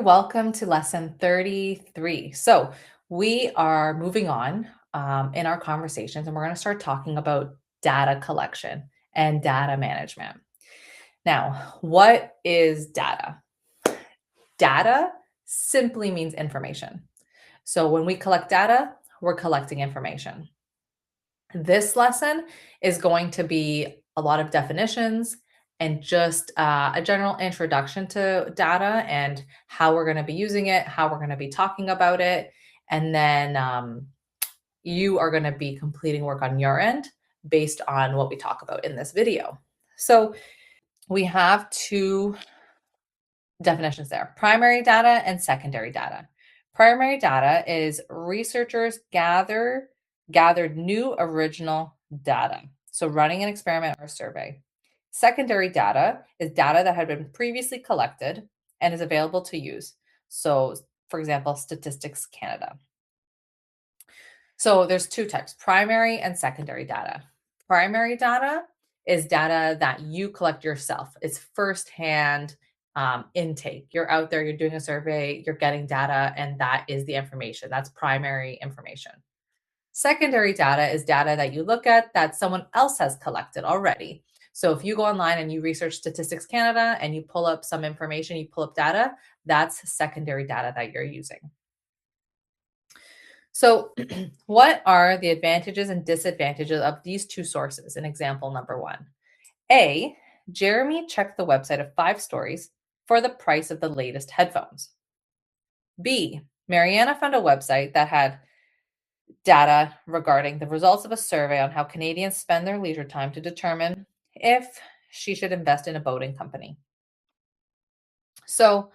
Welcome to lesson 33. So, we are moving on in our conversations, and we're going to start talking about data collection and data management. Now, what is data? Data simply means information. So, when we collect data, we're collecting information. This lesson is going to be a lot of definitions and just a general introduction to data and how we're going to be using it, how we're going to be talking about it. And then you are going to be completing work on your end based on what we talk about in this video. So we have two definitions there: primary data and secondary data. Primary data is researchers gathered new original data. So running an experiment or survey. Secondary data is data that had been previously collected and is available to use. So, for example, Statistics Canada. So there's two types: primary and secondary data. Primary data is data that you collect yourself. It's firsthand intake. You're out there, you're doing a survey, you're getting data, and that is the information. That's primary information. Secondary data is data that you look at that someone else has collected already. So if you go online and you research Statistics Canada and you pull up some information, you pull up data, that's secondary data that you're using. So, what are the advantages and disadvantages of these two sources? In example number one: A, Jeremy checked the website of 5 stores for the price of the latest headphones. B, Mariana found a website that had data regarding the results of a survey on how Canadians spend their leisure time to determine if she should invest in a boating company. So,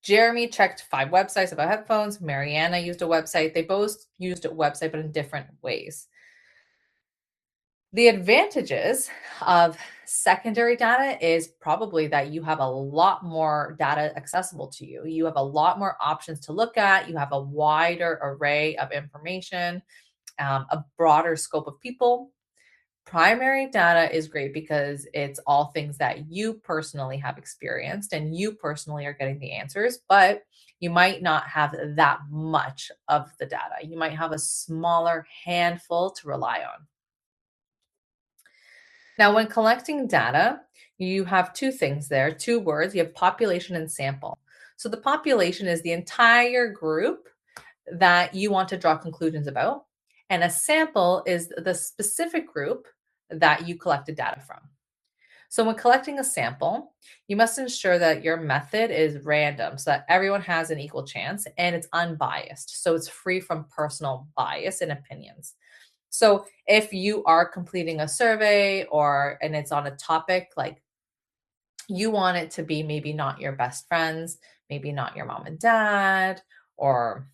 Jeremy checked 5 websites about headphones. Mariana used a website. They both used a website, but in different ways. The advantages of secondary data is probably that you have a lot more data accessible to you. You have a lot more options to look at. You have a wider array of information, a broader scope of people. Primary data is great because it's all things that you personally have experienced and you personally are getting the answers, but you might not have that much of the data. You might have a smaller handful to rely on. Now, when collecting data, you have two things there, two words. You have population and sample. So the population is the entire group that you want to draw conclusions about, and a sample is the specific group that you collected data from. So when collecting a sample, you must ensure that your method is random so that everyone has an equal chance and it's unbiased. So it's free from personal bias and opinions. So if you are completing a survey and it's on a topic, like you want it to be maybe not your best friends, maybe not your mom and dad, or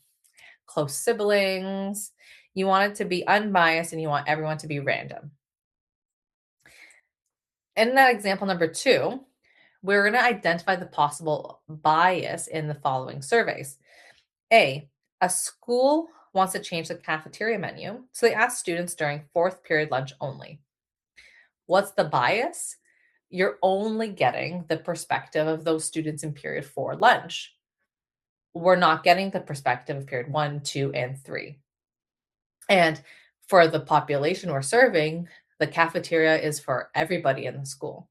close siblings. You want it to be unbiased and you want everyone to be random. In that example number 2, we're going to identify the possible bias in the following surveys. A school wants to change the cafeteria menu, so they ask students during 4th period lunch only. What's the bias? You're only getting the perspective of those students in period 4 lunch. We're not getting the perspective of period 1, 2, and 3. And for the population we're serving, the cafeteria is for everybody in the school.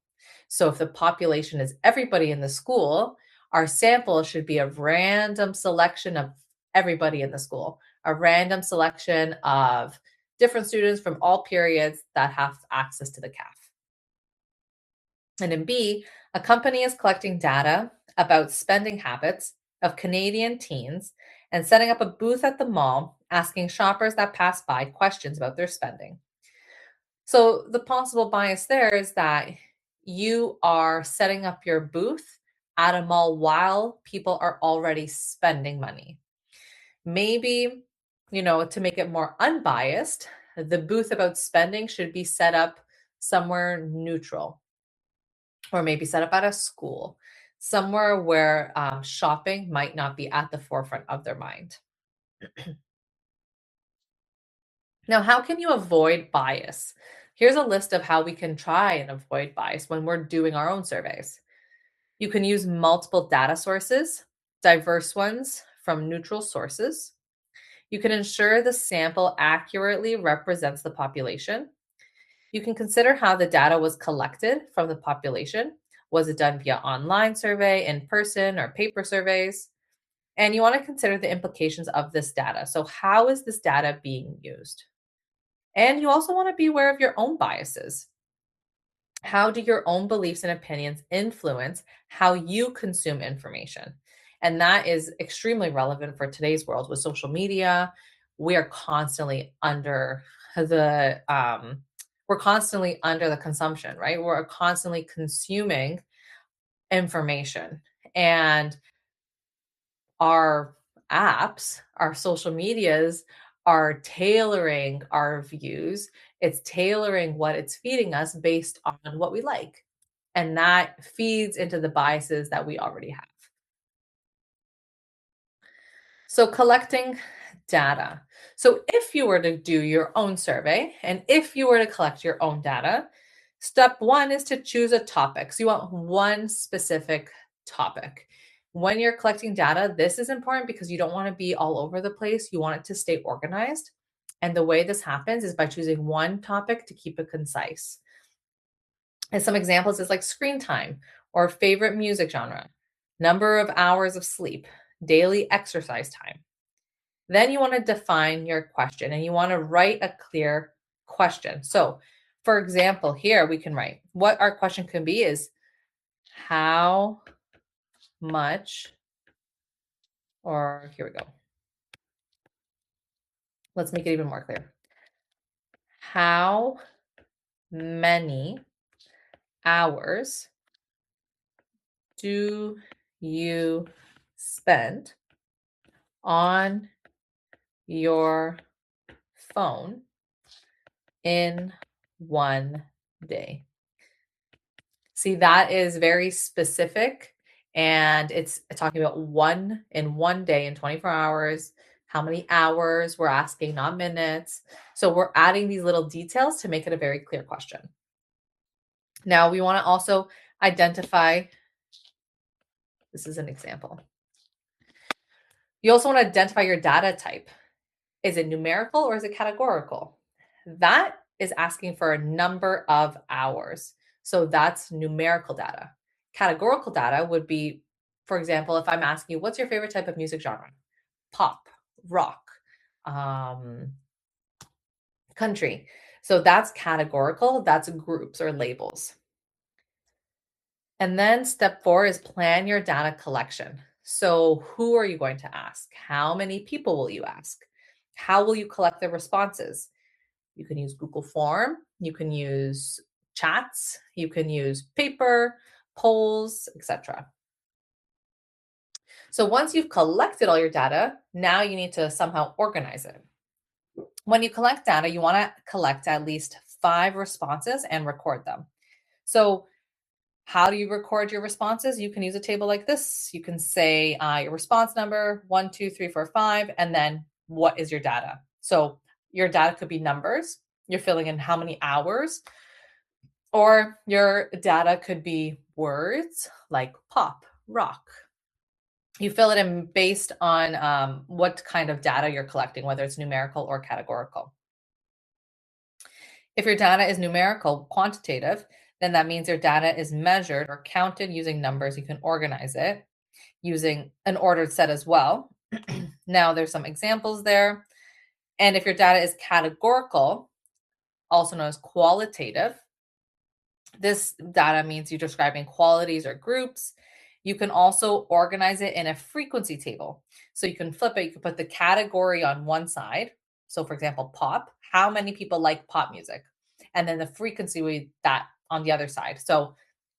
So if the population is everybody in the school, our sample should be a random selection of everybody in the school, a random selection of different students from all periods that have access to the CAF. And in B, a company is collecting data about spending habits of Canadian teens and setting up a booth at the mall, asking shoppers that pass by questions about their spending. So the possible bias there is that you are setting up your booth at a mall while people are already spending money. Maybe, to make it more unbiased, the booth about spending should be set up somewhere neutral, or maybe set up at a school, somewhere where shopping might not be at the forefront of their mind. Now, how can you avoid bias? Here's a list of how we can try and avoid bias when we're doing our own surveys. You can use multiple data sources. diverse ones from neutral sources. You can ensure the sample accurately represents the population. You can consider how the data was collected from the population. Was it done via online survey, in person, or paper surveys? And you want to consider the implications of this data. So, how is this data being used? And you also want to be aware of your own biases. How do your own beliefs and opinions influence how you consume information? And that is extremely relevant for today's world with social media. We are constantly under the we're constantly under the consumption, right? We're constantly consuming information. And our apps, our social medias are tailoring our views. It's tailoring what it's feeding us based on what we like. And that feeds into the biases that we already have. So, collecting data. So, if you were to do your own survey and if you were to collect your own data, step one is to choose a topic. So, you want one specific topic. When you're collecting data, this is important because you don't want to be all over the place. You want it to stay organized. And the way this happens is by choosing one topic to keep it concise. And some examples is like screen time or favorite music genre, number of hours of sleep, daily exercise time. Then you want to define your question and you want to write a clear question. So, for example, here we can write what our question can be is how much, or here we go. Let's make it even more clear. How many hours do you spend on your phone in one day? See, that is very specific and it's talking about one in one day in 24 hours, how many hours we're asking, not minutes. So we're adding these little details to make it a very clear question. Now we want to also identify, this is an example. You also want to identify your data type. Is it numerical or is it categorical? That is asking for a number of hours. So that's numerical data. Categorical data would be, for example, if I'm asking you, what's your favorite type of music genre? Pop, rock, country. So that's categorical, that's groups or labels. And then step 4 is plan your data collection. So who are you going to ask? How many people will you ask? How will you collect the responses? You can use Google Form, you can use chats, you can use paper, polls, etc. So once you've collected all your data, now you need to somehow organize it. When you collect data, you want to collect at least 5 responses and record them. So how do you record your responses? You can use a table like this. You can say your response number 1, 2, 3, 4, 5, and then what is your data? So your data could be numbers. You're filling in how many hours, or your data could be words like pop, rock. You fill it in based on what kind of data you're collecting, whether it's numerical or categorical. If your data is numerical, quantitative, then that means your data is measured or counted using numbers. You can organize it using an ordered set as well. Now, there's some examples there. And if your data is categorical, also known as qualitative, this data means you're describing qualities or groups. You can also organize it in a frequency table. So you can flip it. You can put the category on one side. So, for example, pop, how many people like pop music? And then the frequency with that on the other side. So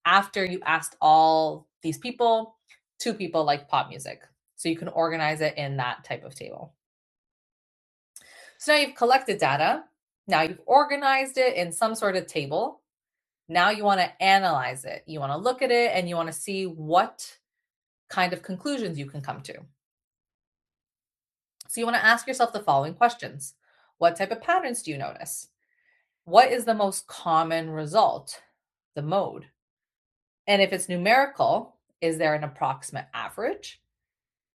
after you asked all these people, 2 people like pop music. So you can organize it in that type of table. So now you've collected data. Now you've organized it in some sort of table. Now you want to analyze it. You want to look at it and you want to see what kind of conclusions you can come to. So you want to ask yourself the following questions. What type of patterns do you notice? What is the most common result? The mode. And if it's numerical, is there an approximate average?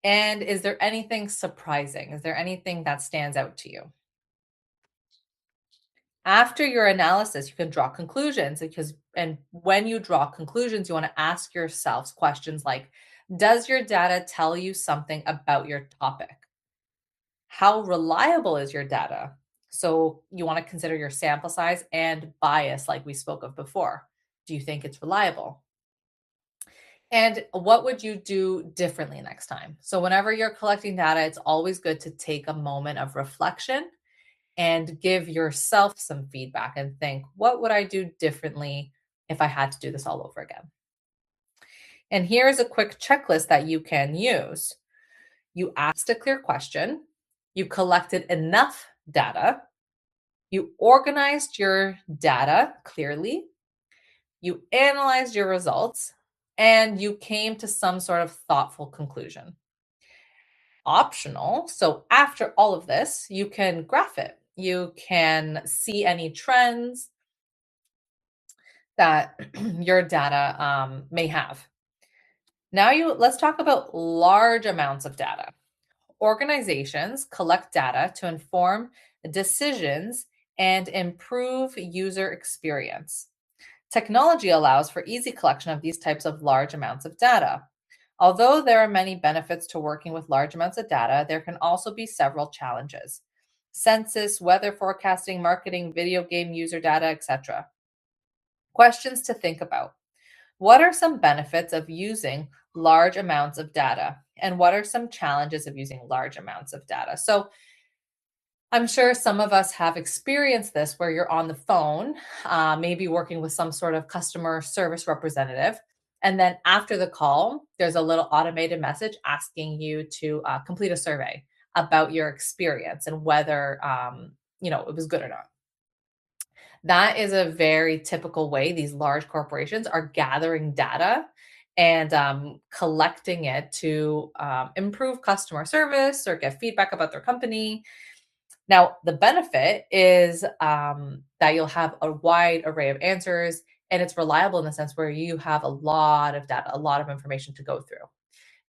And is there anything surprising? Is there anything that stands out to you? After your analysis, you can draw conclusions and when you draw conclusions, you want to ask yourselves questions like, does your data tell you something about your topic? How reliable is your data? So you want to consider your sample size and bias, like we spoke of before. Do you think it's reliable? And what would you do differently next time? So, whenever you're collecting data, it's always good to take a moment of reflection and give yourself some feedback and think, what would I do differently if I had to do this all over again? And here's a quick checklist that you can use. You asked a clear question, you collected enough data, you organized your data clearly, you analyzed your results, and you came to some sort of thoughtful conclusion. Optional. So, after all of this, you can graph it. You can see any trends that your data may have. Now, let's talk about large amounts of data. Organizations collect data to inform decisions and improve user experience. Technology allows for easy collection of these types of large amounts of data. Although there are many benefits to working with large amounts of data, there can also be several challenges. Census, weather forecasting, marketing, video game user data, etc. Questions to think about. What are some benefits of using large amounts of data? And what are some challenges of using large amounts of data? So, I'm sure some of us have experienced this where you're on the phone, maybe working with some sort of customer service representative. And then after the call, there's a little automated message asking you to complete a survey about your experience and whether it was good or not. That is a very typical way these large corporations are gathering data and collecting it to improve customer service or get feedback about their company. Now, the benefit is that you'll have a wide array of answers and it's reliable in the sense where you have a lot of data, a lot of information to go through.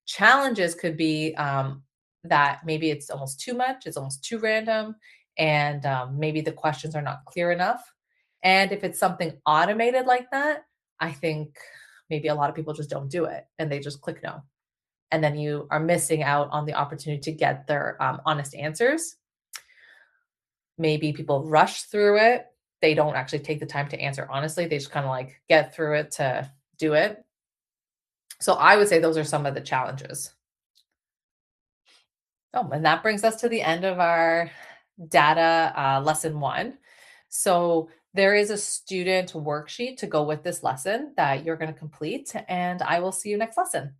Challenges could be that maybe it's almost too much, it's almost too random, and maybe the questions are not clear enough. And if it's something automated like that, I think maybe a lot of people just don't do it and they just click no. And then you are missing out on the opportunity to get their honest answers. Maybe people rush through it. They don't actually take the time to answer honestly. They just kind of like get through it to do it. So I would say those are some of the challenges. Oh, and that brings us to the end of our data lesson one. So there is a student worksheet to go with this lesson that you're going to complete, and I will see you next lesson.